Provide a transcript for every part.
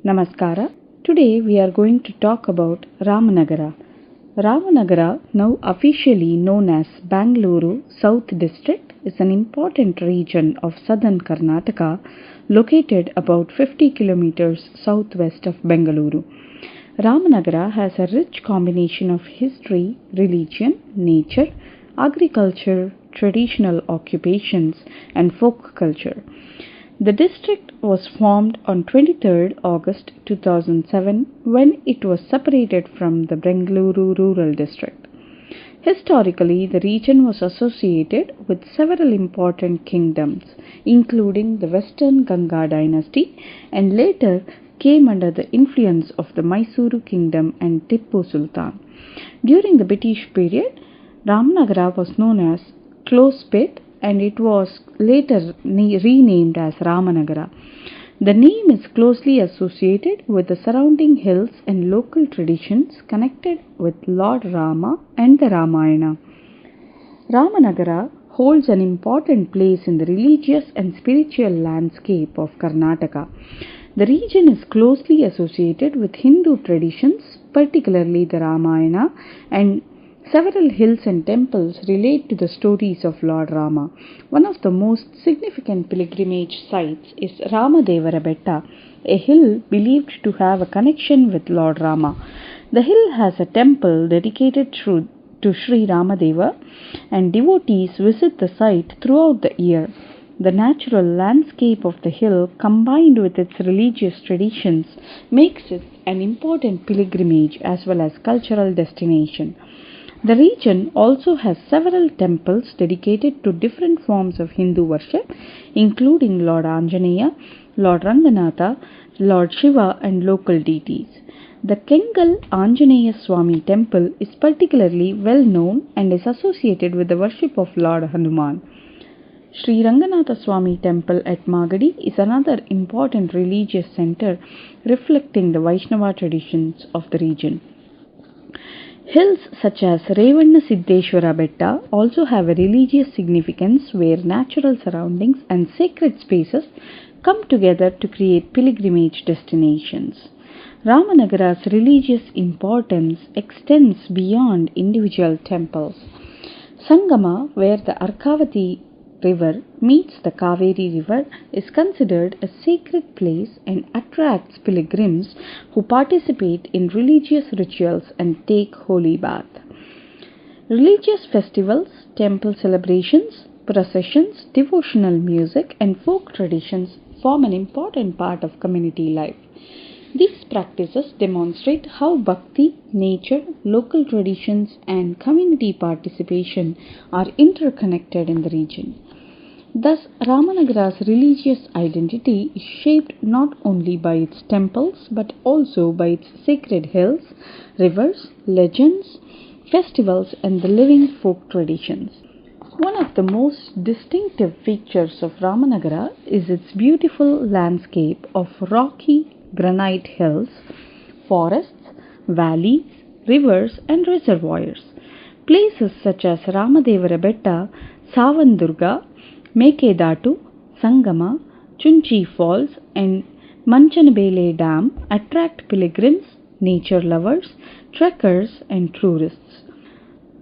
Namaskara. Today we are going to talk about Ramanagara. Ramanagara, now officially known as Bangalore South District, is an important region of southern Karnataka located about 50 kilometers southwest of Bengaluru. Ramanagara has a rich combination of history, religion, nature, agriculture, traditional occupations, and folk culture. The district was formed on 23rd August 2007 when it was separated from the Bengaluru Rural District. Historically, the region was associated with several important kingdoms, including the Western Ganga dynasty, and later came under the influence of the Mysuru kingdom and Tippu Sultan. During the British period, Ramanagara was known as Close Pit, and it was later renamed as Ramanagara. The name is closely associated with the surrounding hills and local traditions connected with Lord Rama and the Ramayana. Ramanagara holds an important place in the religious and spiritual landscape of Karnataka. The region is closely associated with Hindu traditions, particularly the Ramayana, and several hills and temples relate to the stories of Lord Rama. One of the most significant pilgrimage sites is Ramadevara Betta, a hill believed to have a connection with Lord Rama. The hill has a temple dedicated to Sri Ramadeva, and devotees visit the site throughout the year. The natural landscape of the hill, combined with its religious traditions, makes it an important pilgrimage as well as cultural destination. The region also has several temples dedicated to different forms of Hindu worship, including Lord Anjaneya, Lord Ranganatha, Lord Shiva, and local deities. The Kengal Anjaneya Swami temple is particularly well known and is associated with the worship of Lord Hanuman. Sri Ranganatha Swami temple at Magadi is another important religious center reflecting the Vaishnava traditions of the region. Hills such as Revanna Siddheshwara Betta also have a religious significance where natural surroundings and sacred spaces come together to create pilgrimage destinations. Ramanagara's religious importance extends beyond individual temples. Sangama, where the Arkavati river meets the Kaveri river, is considered a sacred place and attracts pilgrims who participate in religious rituals and take holy bath. Religious festivals, temple celebrations, processions, devotional music, and folk traditions form an important part of community life. These practices demonstrate how bhakti, nature, local traditions, and community participation are interconnected in the region. Thus, Ramanagara's religious identity is shaped not only by its temples but also by its sacred hills, rivers, legends, festivals, and the living folk traditions. One of the most distinctive features of Ramanagara is its beautiful landscape of rocky granite hills, forests, valleys, rivers, and reservoirs. Places such as Ramadevara Betta, Savandurga, Mekedatu, Sangama, Chunchi Falls, and Manchanabele Dam attract pilgrims, nature lovers, trekkers, and tourists.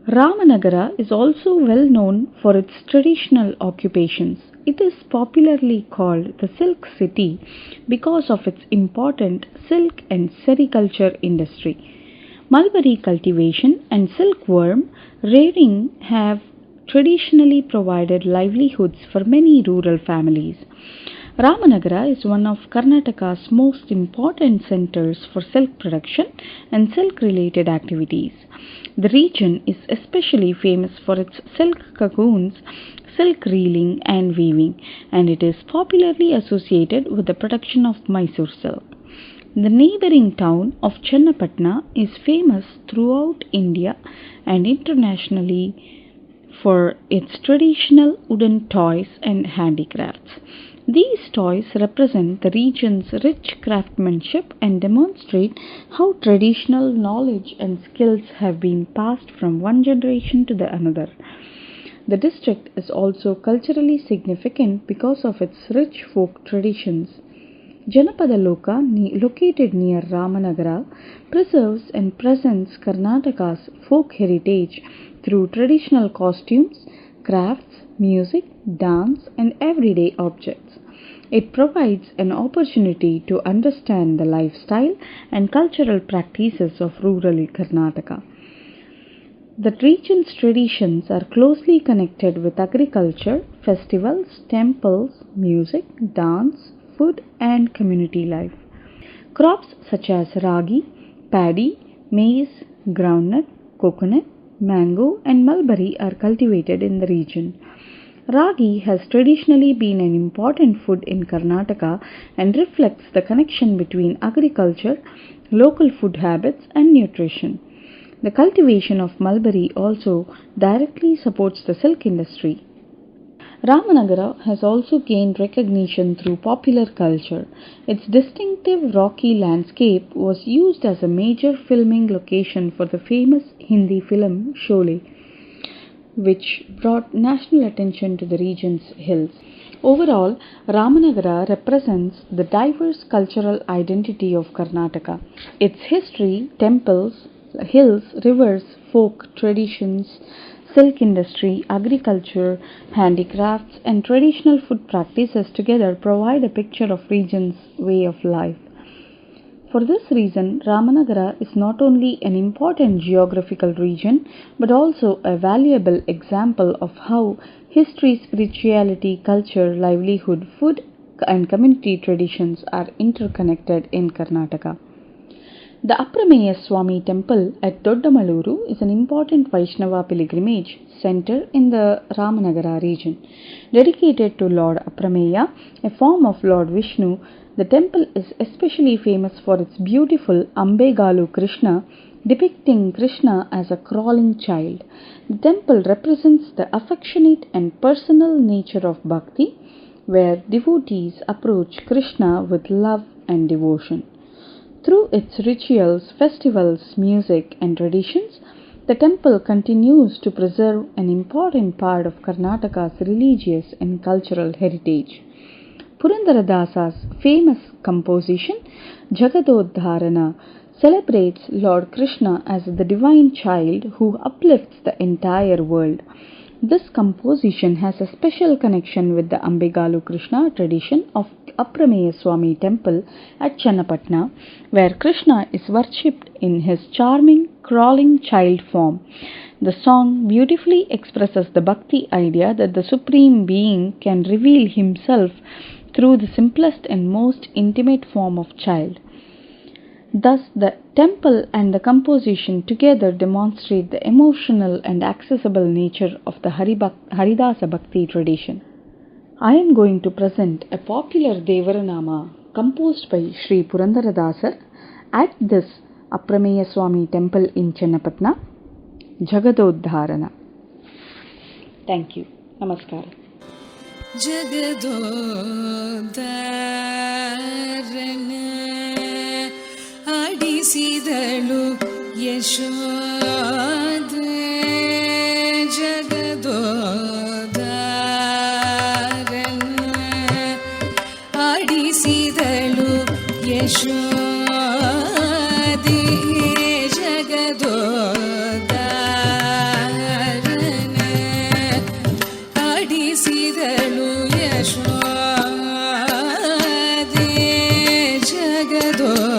Ramanagara is also well known for its traditional occupations. It is popularly called the Silk City because of its important silk and sericulture industry. Mulberry cultivation and silkworm rearing have traditionally provided livelihoods for many rural families. Ramanagara is one of Karnataka's most important centers for silk production and silk-related activities. The region is especially famous for its silk cocoons, silk reeling and weaving, and it is popularly associated with the production of Mysore silk. The neighboring town of Channapatna is famous throughout India and internationally for its traditional wooden toys and handicrafts. These toys represent the region's rich craftsmanship and demonstrate how traditional knowledge and skills have been passed from one generation to the another. The district is also culturally significant because of its rich folk traditions. Janapadaloka, located near Ramanagara, preserves and presents Karnataka's folk heritage through traditional costumes, crafts, music, dance, and everyday objects. It provides an opportunity to understand the lifestyle and cultural practices of rural Karnataka. The region's traditions are closely connected with agriculture, festivals, temples, music, dance, food, and community life. Crops such as ragi, paddy, maize, groundnut, coconut, mango, and mulberry are cultivated in the region. Ragi has traditionally been an important food in Karnataka and reflects the connection between agriculture, local food habits, and nutrition. The cultivation of mulberry also directly supports the silk industry. Ramanagara has also gained recognition through popular culture. Its distinctive rocky landscape was used as a major filming location for the famous Hindi film Sholay, which brought national attention to the region's hills. Overall, Ramanagara represents the diverse cultural identity of Karnataka. Its history, temples, hills, rivers, folk traditions, silk industry, agriculture, handicrafts, and traditional food practices together provide a picture of region's way of life. For this reason, Ramanagara is not only an important geographical region but also a valuable example of how history, spirituality, culture, livelihood, food, and community traditions are interconnected in Karnataka. The Aprameya Swami temple at Doddamaluru is an important Vaishnava pilgrimage center in the Ramanagara region. Dedicated to Lord Aprameya, a form of Lord Vishnu, the temple is especially famous for its beautiful Ambegalu Krishna, depicting Krishna as a crawling child. The temple represents the affectionate and personal nature of bhakti, where devotees approach Krishna with love and devotion. Through its rituals, festivals, music, and traditions, the temple continues to preserve an important part of Karnataka's religious and cultural heritage. Purandaradasa's famous composition, Jagadodharana, celebrates Lord Krishna as the divine child who uplifts the entire world. This composition has a special connection with the Ambegalu Krishna tradition of Aprameya Swami temple at Channapatna, where Krishna is worshipped in his charming, crawling child form. The song beautifully expresses the bhakti idea that the Supreme Being can reveal himself through the simplest and most intimate form of child. Thus, the temple and the composition together demonstrate the emotional and accessible nature of the Haridasa Bhakti tradition. I am going to present a popular Devaranama composed by Sri Purandaradasar at this Aprameya Swami temple in Channapatna, Jagadodharana. Thank you. Namaskar. ಆಡಿಸಿದಳು Yashode ಜಗದೋದ್ಧಾರನ ಆಡಿಸಿದಳು Yashode ಜಗದೋದ್ಧಾರನ ಆಡಿಸಿದಳು Yashode ಜಗದೋ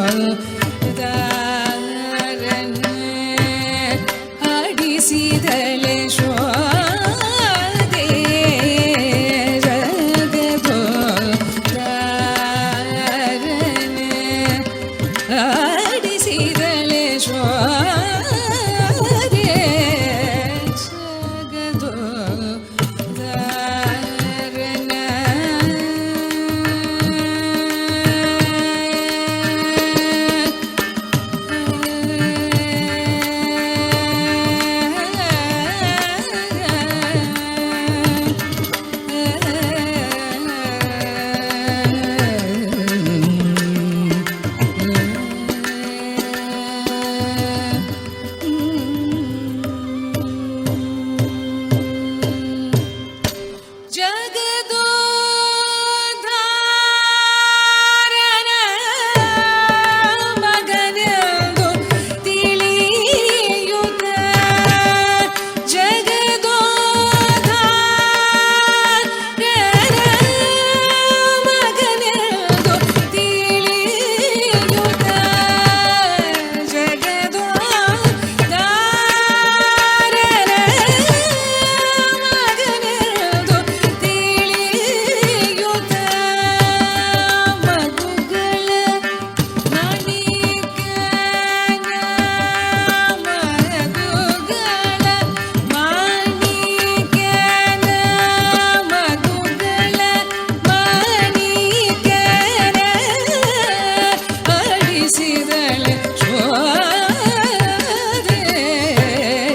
ಆಡಿಸಿದಳೆ ಶೋಧೆ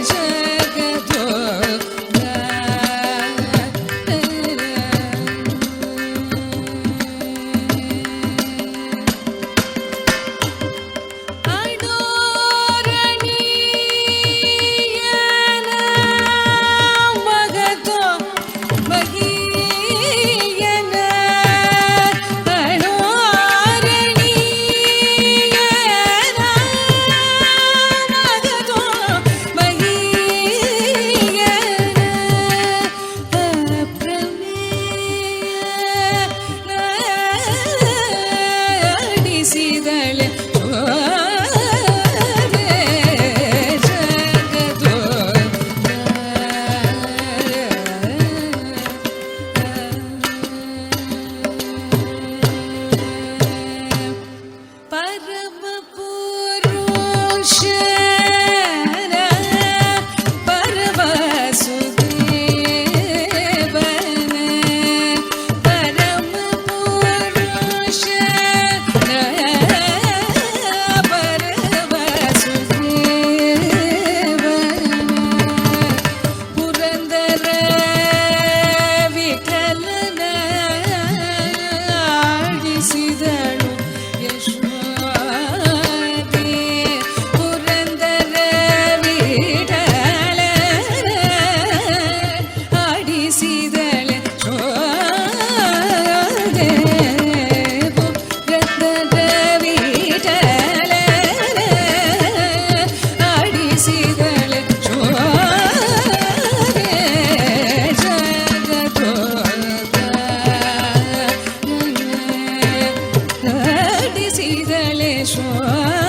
ಜಗದೋ ಆಡಿಸಿದಳೆ ಶೋಧೆ